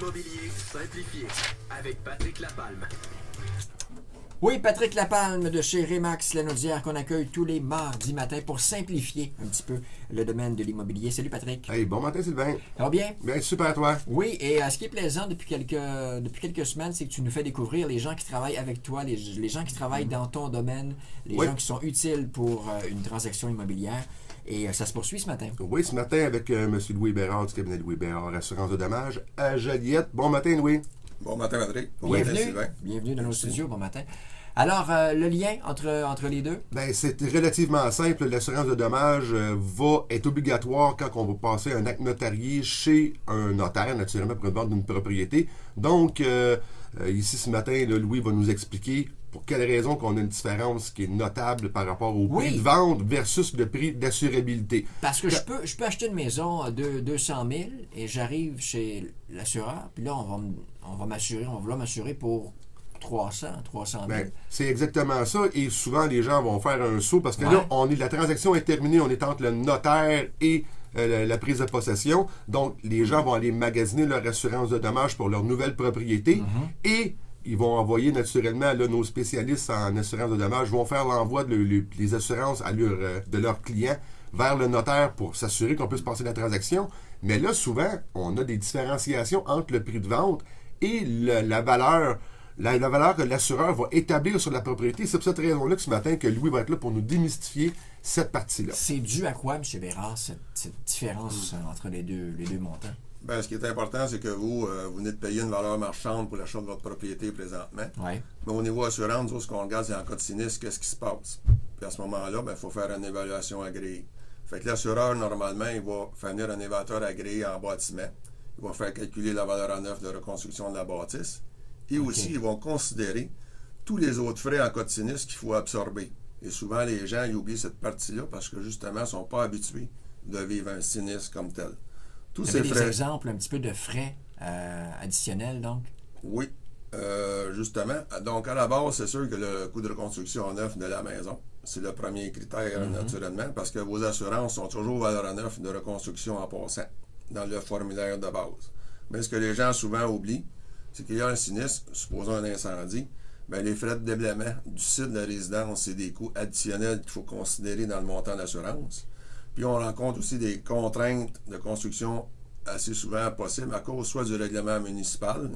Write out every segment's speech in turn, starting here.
L'immobilier simplifié avec Patrick Lapalme. Oui, Patrick Lapalme de chez Remax Lanaudière qu'on accueille tous les mardis matins pour simplifier un petit peu le domaine de l'immobilier. Salut Patrick. Hey, bon matin Sylvain. Ça va bien? Bien, super toi. Oui, et ce qui est plaisant depuis quelques semaines, c'est que tu nous fais découvrir les gens qui travaillent avec toi, les gens qui travaillent dans ton domaine, les gens qui sont utiles pour une transaction immobilière. Et ça se poursuit ce matin. Oui, ce matin avec M. Louis Bérard du cabinet Louis Bérard, assurance de dommages à Joliette. Bon matin Louis. Bon matin Patrick. Bon Bienvenue. matin Sylvain. Bienvenue dans nos studios. Bon matin. Alors, le lien entre les deux? Ben, c'est relativement simple. L'assurance de dommages va être obligatoire quand on va passer un acte notarié chez un notaire, naturellement, pour une vente d'une propriété. Donc, ici ce matin, là, Louis va nous expliquer pour quelle raison qu'on a une différence qui est notable par rapport au prix de vente versus le prix d'assurabilité. Parce que je peux acheter une maison de 200 000 et j'arrive chez l'assureur, puis là, on va vouloir m'assurer pour 300 000. Ben, c'est exactement ça. Et souvent, les gens vont faire un saut parce que là, la transaction est terminée. On est entre le notaire et la prise de possession. Donc, les gens vont aller magasiner leur assurance de dommages pour leur nouvelle propriété et ils vont envoyer naturellement, là, nos spécialistes en assurance de dommages vont faire l'envoi des assurances de leurs clients vers le notaire pour s'assurer qu'on puisse passer la transaction. Mais là, souvent, on a des différenciations entre le prix de vente et la valeur que l'assureur va établir sur la propriété. C'est pour cette raison-là que ce matin, que Louis va être là pour nous démystifier cette partie-là. C'est dû à quoi, M. Bérard, cette différence entre les deux montants? Ben, ce qui est important, c'est que vous venez de payer une valeur marchande pour l'achat de votre propriété présentement. Ouais. Mais au niveau assurance, ce qu'on regarde, c'est en cas de sinistre, qu'est-ce qui se passe. Puis à ce moment-là, il faut faire une évaluation agréée. Fait que l'assureur, normalement, il va faire venir un évaluateur agréé en bâtiment. Il va faire calculer la valeur en neuf de reconstruction de la bâtisse. Et aussi, ils vont considérer tous les autres frais en cas de sinistre qu'il faut absorber. Et souvent, les gens ils oublient cette partie-là parce que justement, ils ne sont pas habitués de vivre un sinistre comme tel. Tous ces frais. Des exemples un petit peu de frais additionnels, donc? Oui, justement. Donc, à la base, c'est sûr que le coût de reconstruction en neuf de la maison, c'est le premier critère, naturellement, parce que vos assurances sont toujours valeur en neuf de reconstruction en passant dans le formulaire de base. Mais ce que les gens souvent oublient, c'est qu'il y a un sinistre, supposons un incendie, bien, les frais de déblaiement du site de la résidence, c'est des coûts additionnels qu'il faut considérer dans le montant d'assurance. Puis on rencontre aussi des contraintes de construction assez souvent possibles à cause soit du règlement municipal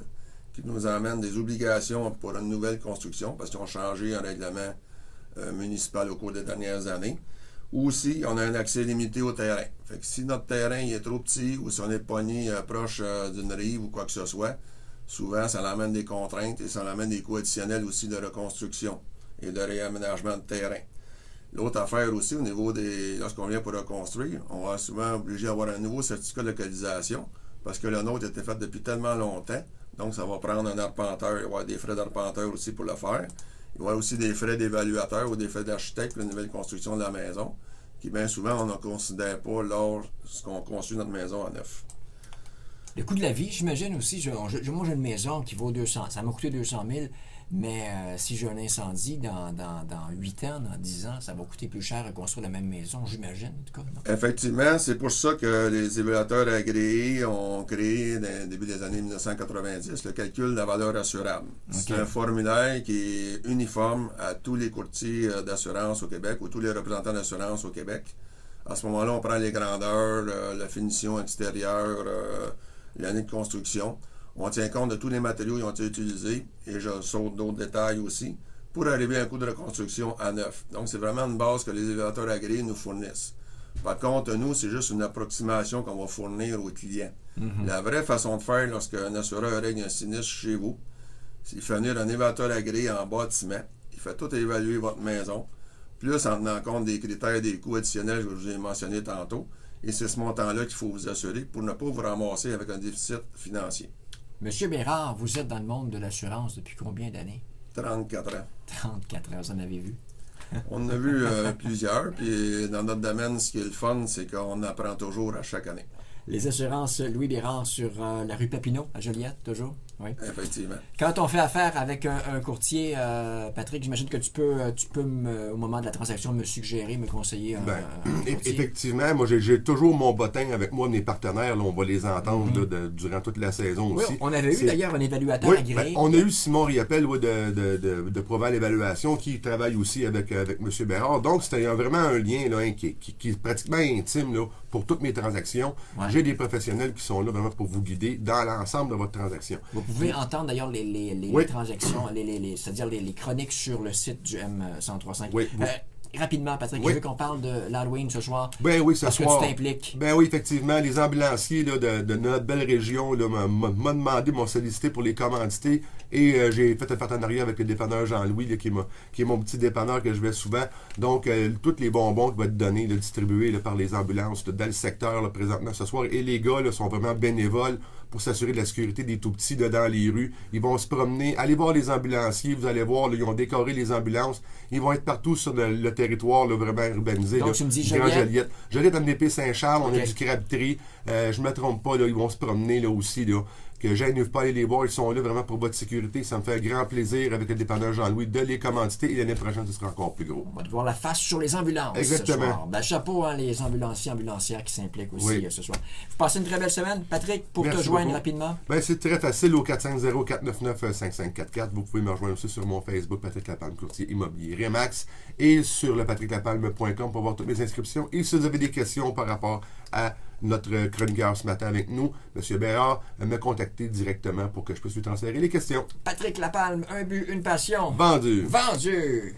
qui nous emmène des obligations pour une nouvelle construction parce qu'ils ont changé un règlement municipal au cours des dernières années. Ou aussi, on a un accès limité au terrain. Fait que si notre terrain est trop petit ou si on est pogné proche d'une rive ou quoi que ce soit, souvent, ça l'amène des contraintes et ça l'amène des coûts additionnels aussi de reconstruction et de réaménagement de terrain. L'autre affaire aussi, au niveau lorsqu'on vient pour reconstruire, on va souvent obligé d'avoir un nouveau certificat de localisation parce que le nôtre a été fait depuis tellement longtemps. Donc, ça va prendre un arpenteur. Il va y avoir des frais d'arpenteur aussi pour le faire. Il va y avoir aussi des frais d'évaluateur ou des frais d'architecte pour la nouvelle construction de la maison qui, bien souvent, on ne considère pas lorsqu'on construit notre maison à neuf. Le coût de la vie, j'imagine aussi. Moi, j'ai une maison qui vaut 200. Ça m'a coûté 200 000, mais si j'ai un incendie dans 8 ans, dans 10 ans, ça va coûter plus cher à construire la même maison, j'imagine, en tout cas. Non? Effectivement, c'est pour ça que les évaluateurs agréés ont créé, au début des années 1990, le calcul de la valeur assurable. Okay. C'est un formulaire qui est uniforme à tous les courtiers d'assurance au Québec ou tous les représentants d'assurance au Québec. À ce moment-là, on prend les grandeurs, la finition extérieure, l'année de construction. On tient compte de tous les matériaux qui ont été utilisés et je saute d'autres détails aussi pour arriver à un coût de reconstruction à neuf. Donc, c'est vraiment une base que les évaluateurs agréés nous fournissent. Par contre, nous, c'est juste une approximation qu'on va fournir aux clients. La vraie façon de faire lorsqu'un assureur règle un sinistre chez vous, c'est de faire venir un évaluateur agréé en bâtiment. Il fait tout évaluer votre maison, plus en tenant compte des critères des coûts additionnels que je vous ai mentionnés tantôt. Et c'est ce montant-là qu'il faut vous assurer pour ne pas vous ramasser avec un déficit financier. Monsieur Bérard, vous êtes dans le monde de l'assurance depuis combien d'années? 34 ans. 34 ans, vous en avez vu? On en a vu plusieurs, puis dans notre domaine, ce qui est le fun, c'est qu'on apprend toujours à chaque année. Les assurances Louis Bérard sur la rue Papineau, à Joliette, toujours. Oui. Effectivement. Quand on fait affaire avec un courtier, Patrick, j'imagine que tu peux au moment de la transaction, me suggérer, me conseiller un courtier. Effectivement, moi j'ai toujours mon bottin avec moi, mes partenaires, là, on va les entendre là, durant toute la saison Oui, aussi. on avait eu d'ailleurs un évaluateur agréé. On a eu Simon Riappel de Proval Évaluation qui travaille aussi avec M. Bérard. Donc, c'était vraiment un lien là, qui est pratiquement intime là, pour toutes mes transactions. Ouais. J'ai des professionnels qui sont là vraiment pour vous guider dans l'ensemble de votre transaction. Vous pouvez entendre d'ailleurs les transactions, c'est-à-dire les chroniques sur le site du M1035. Oui. Rapidement, Patrick, je veux qu'on parle de l'Halloween ce soir. Ben oui, ce parce soir. Que tu t'impliques. Ben oui, effectivement. Les ambulanciers là, de notre belle région m'ont demandé, m'ont sollicité pour les commanditer. Et j'ai fait un partenariat avec le dépanneur Jean-Louis, là, qui est mon petit dépanneur que je vais souvent. Donc, tous les bonbons qui vont être donnés, là, distribués là, par les ambulances là, dans le secteur là, présentement ce soir. Et les gars là, sont vraiment bénévoles pour s'assurer de la sécurité des tout-petits là, dans les rues. Ils vont se promener. Allez voir les ambulanciers. Vous allez voir, là, ils ont décoré les ambulances. Ils vont être partout sur le territoire là, vraiment urbanisé. Donc, là, tu me dis Joliette. Joliette, MDP Saint-Charles, on okay. a du crabterie. Je me trompe pas, là, ils vont se promener là aussi. Là. Que gênez pas aller les voir, ils sont là vraiment pour votre sécurité. Ça me fait un grand plaisir avec le dépanneur Jean-Louis de les commanditer et l'année prochaine, ce sera encore plus gros. On va te voir la face sur les ambulances. Exactement. Ce soir. Ben, chapeau, hein, les ambulanciers, ambulancières qui s'impliquent aussi ce soir. Vous passez une très belle semaine. Patrick, pour Merci te joindre beaucoup. Rapidement. Ben, c'est très facile au 450-499-5544. Vous pouvez me rejoindre aussi sur mon Facebook, Patrick Lapalme, courtier immobilier Remax, et sur le patricklapalme.com pour voir toutes mes inscriptions. Et si vous avez des questions par rapport à notre chroniqueur ce matin avec nous, M. Bérard, me contacter directement pour que je puisse lui transférer les questions. Patrick Lapalme, un but, une passion. Vendu. Vendu.